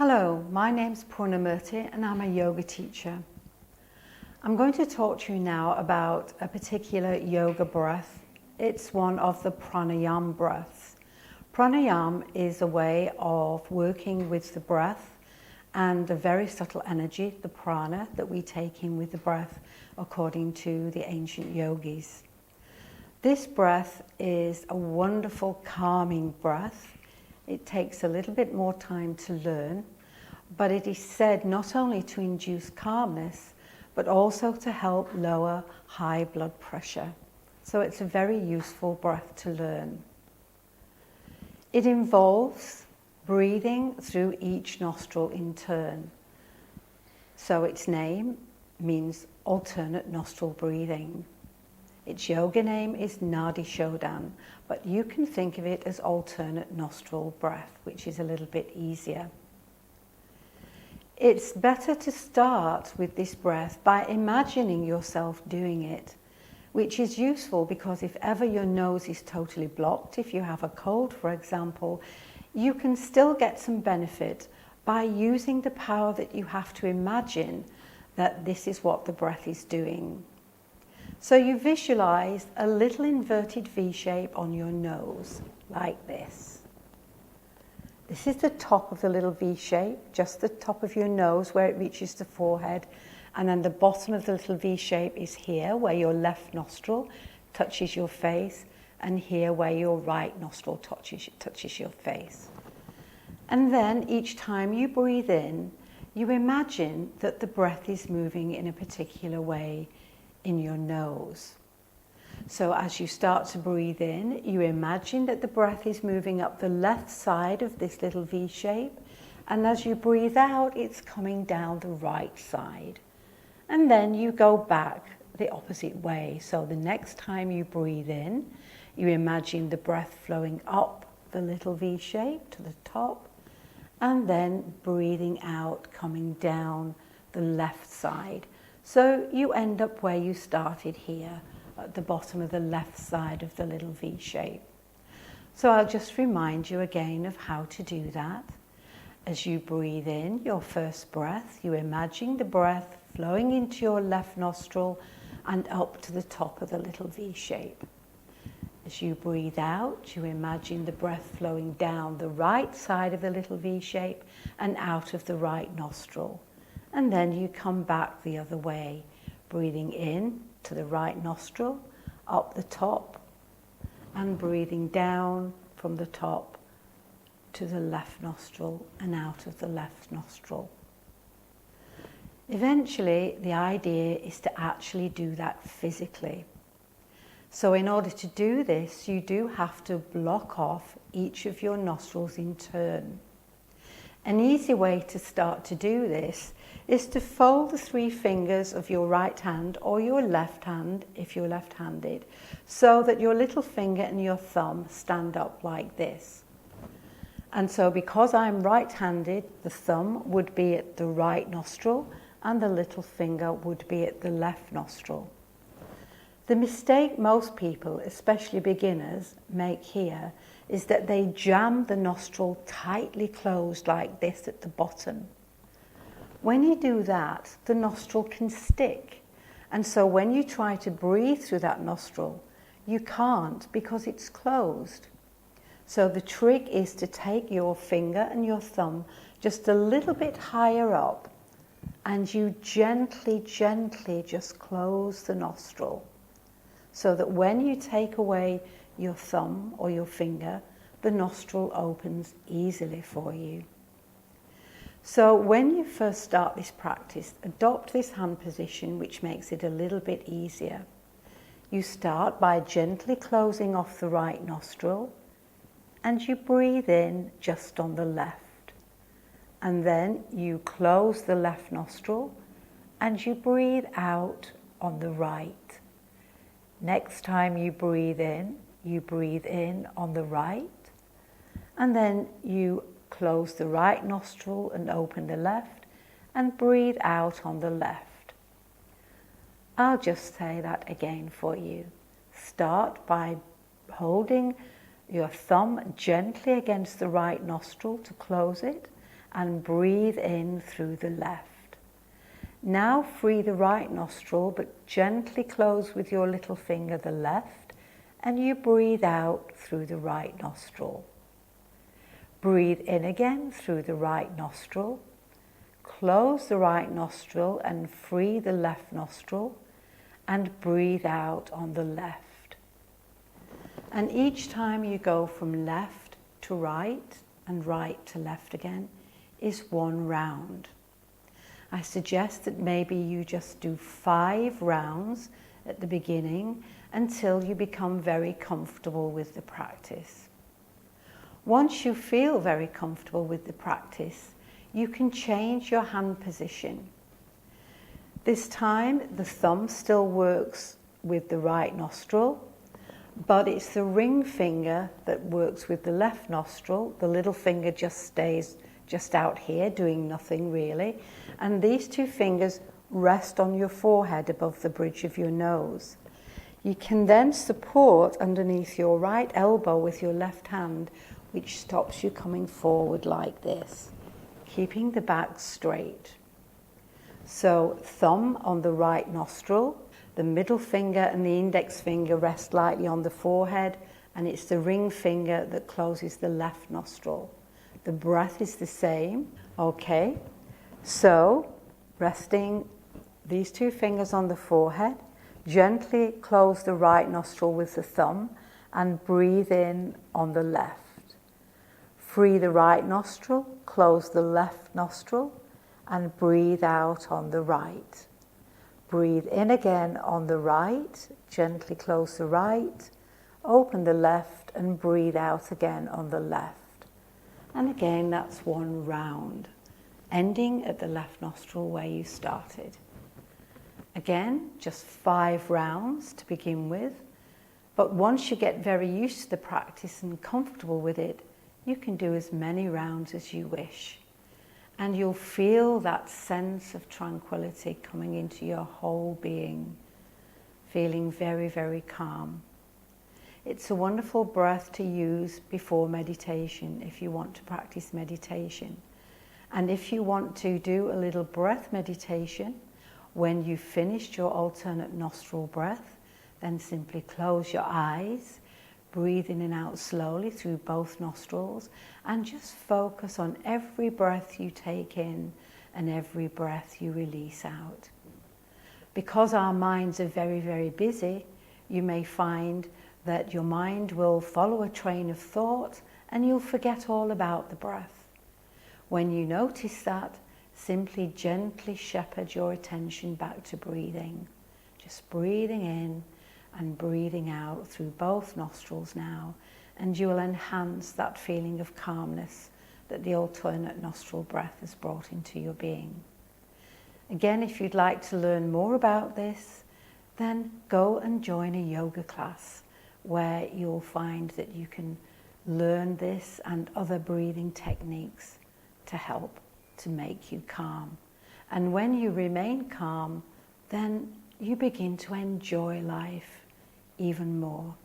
Hello, my name's Purnamurti and I'm a yoga teacher. I'm going to talk to you now about a particular yoga breath. It's one of the pranayama breaths. Pranayama is a way of working with the breath and the very subtle energy, the prana, that we take in with the breath according to the ancient yogis. This breath is a wonderful calming breath. It takes a little bit more time to learn, but it is said not only to induce calmness, but also to help lower high blood pressure. So it's a very useful breath to learn. It involves breathing through each nostril in turn. So its name means alternate nostril breathing. Its yoga name is Nadi Shodhan, but you can think of it as alternate nostril breath, which is a little bit easier. It's better to start with this breath by imagining yourself doing it, which is useful because if ever your nose is totally blocked, if you have a cold, for example, you can still get some benefit by using the power that you have to imagine that this is what the breath is doing. So you visualize a little inverted V shape on your nose, like this. This is the top of the little V shape, just the top of your nose where it reaches the forehead. And then the bottom of the little V shape is here, where your left nostril touches your face, and here where your right nostril touches your face. And then each time you breathe in, you imagine that the breath is moving in a particular way in your nose. So as you start to breathe in, you imagine that the breath is moving up the left side of this little V shape, and as you breathe out, it's coming down the right side. And then you go back the opposite way. So the next time you breathe in, you imagine the breath flowing up the little V shape to the top, and then breathing out, coming down the left side. So you end up where you started here, at the bottom of the left side of the little V shape. So I'll just remind you again of how to do that. As you breathe in your first breath, you imagine the breath flowing into your left nostril and up to the top of the little V shape. As you breathe out, you imagine the breath flowing down the right side of the little V shape and out of the right nostril. And then you come back the other way, breathing in to the right nostril, up the top, and breathing down from the top to the left nostril and out of the left nostril. Eventually, the idea is to actually do that physically. So in order to do this, you do have to block off each of your nostrils in turn. An easy way to start to do this is to fold the 3 fingers of your right hand or your left hand, if you're left-handed, so that your little finger and your thumb stand up like this. And so because I'm right-handed, the thumb would be at the right nostril and the little finger would be at the left nostril. The mistake most people, especially beginners, make here is that they jam the nostril tightly closed like this at the bottom. When you do that, the nostril can stick. And so when you try to breathe through that nostril, you can't because it's closed. So the trick is to take your finger and your thumb just a little bit higher up, and you gently, gently just close the nostril, so that when you take away your thumb or your finger, the nostril opens easily for you. So when you first start this practice, adopt this hand position, which makes it a little bit easier. You start by gently closing off the right nostril, and you breathe in just on the left. And then you close the left nostril, and you breathe out on the right. Next time you breathe in on the right, and then you close the right nostril and open the left, and breathe out on the left. I'll just say that again for you. Start by holding your thumb gently against the right nostril to close it, and breathe in through the left. Now free the right nostril, but gently close with your little finger the left, and you breathe out through the right nostril. Breathe in again through the right nostril. Close the right nostril and free the left nostril, and breathe out on the left. And each time you go from left to right and right to left again is one round. I suggest that maybe you just do 5 rounds at the beginning until you become very comfortable with the practice. Once you feel very comfortable with the practice, you can change your hand position. This time the thumb still works with the right nostril, but it's the ring finger that works with the left nostril. The little finger just stays just out here doing nothing really, and these 2 fingers rest on your forehead above the bridge of your nose. You can then support underneath your right elbow with your left hand, which stops you coming forward like this, keeping the back straight. So thumb on the right nostril, the middle finger and the index finger rest lightly on the forehead, and it's the ring finger that closes the left nostril. The breath is the same. Okay, so resting these 2 fingers on the forehead, gently close the right nostril with the thumb and breathe in on the left. Free the right nostril, close the left nostril, and breathe out on the right. Breathe in again on the right, gently close the right, open the left, and breathe out again on the left. And again, that's 1 round, ending at the left nostril where you started. Again, just 5 rounds to begin with, but once you get very used to the practice and comfortable with it, you can do as many rounds as you wish. And you'll feel that sense of tranquility coming into your whole being, feeling very, very calm. It's a wonderful breath to use before meditation if you want to practice meditation. And if you want to do a little breath meditation, when you've finished your alternate nostril breath, then simply close your eyes, breathe in and out slowly through both nostrils, and just focus on every breath you take in and every breath you release out. Because our minds are very, very busy, you may find that your mind will follow a train of thought and you'll forget all about the breath. When you notice that, simply gently shepherd your attention back to breathing. Just breathing in and breathing out through both nostrils now, and you will enhance that feeling of calmness that the alternate nostril breath has brought into your being. Again, if you'd like to learn more about this, then go and join a yoga class where you'll find that you can learn this and other breathing techniques to help to make you calm. And when you remain calm, then you begin to enjoy life even more.